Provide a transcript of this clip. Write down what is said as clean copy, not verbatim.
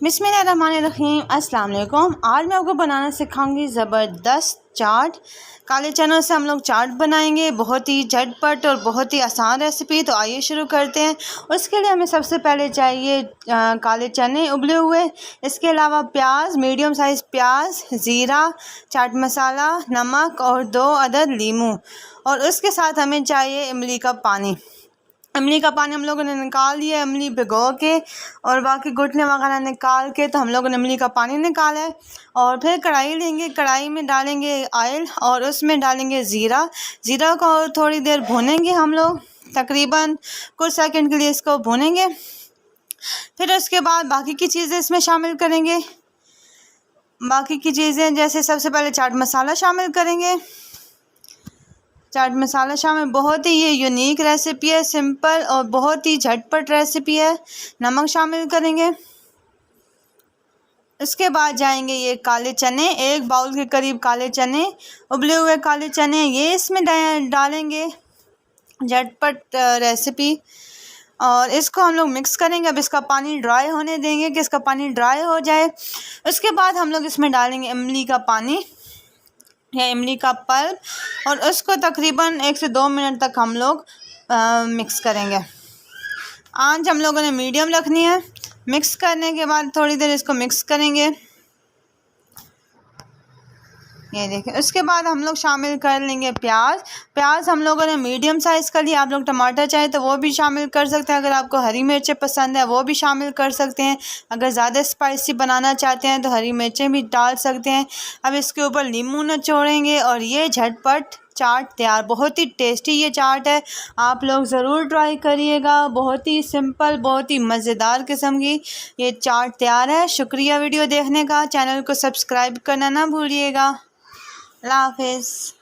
बिस्मिल्लाहिर्रहमानिर्रहीम। अस्सलाम वालेकुम। आज मैं आपको बनाना सिखाऊंगी ज़बरदस्त चाट। काले चनों से हम लोग चाट बनाएंगे, बहुत ही झटपट और बहुत ही आसान रेसिपी। तो आइए शुरू करते हैं। उसके लिए हमें सबसे पहले चाहिए काले चने उबले हुए, इसके अलावा प्याज, मीडियम साइज़ प्याज, ज़ीरा, चाट मसाला, नमक और 2 अदद लीमू। और उसके साथ हमें चाहिए इमली का पानी। इमली का पानी हम लोगों ने निकाल लिया, इमली भिगो के और बाकी गुठने वगैरह निकाल के, तो हम लोगों ने इमली का पानी निकाला है। और फिर कढ़ाई लेंगे, कढ़ाई में डालेंगे ऑयल और उसमें डालेंगे ज़ीरा को थोड़ी देर भूनेंगे हम लोग, तकरीबन कुछ सेकंड के लिए इसको भूनेंगे। फिर उसके बाद बाकी की चीज़ें इसमें शामिल करेंगे। बाकी की चीज़ें जैसे सबसे पहले चाट मसाला शामिल करेंगे। चाट मसाला शामिल, बहुत ही ये यूनिक रेसिपी है, सिंपल और बहुत ही झटपट रेसिपी है। नमक शामिल करेंगे। इसके बाद जाएंगे ये काले चने, 1 बाउल के करीब काले चने, उबले हुए काले चने, ये इसमें डालेंगे। झटपट रेसिपी। और इसको हम लोग मिक्स करेंगे। अब इसका पानी ड्राई होने देंगे कि इसका पानी ड्राई हो जाए। उसके बाद हम लोग इसमें डालेंगे इमली का पानी या इमली का पल्प और उसको तकरीबन 1 से 2 मिनट तक हम लोग मिक्स करेंगे। आंच हम लोगों ने मीडियम रखनी है। मिक्स करने के बाद थोड़ी देर इसको मिक्स करेंगे। ये देखें। उसके बाद हम लोग शामिल कर लेंगे प्याज हम लोगों ने मीडियम साइज़ का लिया। आप लोग टमाटर चाहें तो वो भी शामिल कर सकते हैं। अगर आपको हरी मिर्चें पसंद है वो भी शामिल कर सकते हैं। अगर ज़्यादा स्पाइसी बनाना चाहते हैं तो हरी मिर्चें भी डाल सकते हैं। अब इसके ऊपर नींबू निचोड़ेंगे और ये झटपट चाट तैयार। बहुत ही टेस्टी ये चाट है, आप लोग ज़रूर ट्राई करिएगा। बहुत ही सिंपल, बहुत ही मज़ेदार किस्म की ये चाट तैयार है। शुक्रिया वीडियो देखने का। चैनल को सब्सक्राइब करना ना भूलिएगा। अल्लाह हाफ़िज़।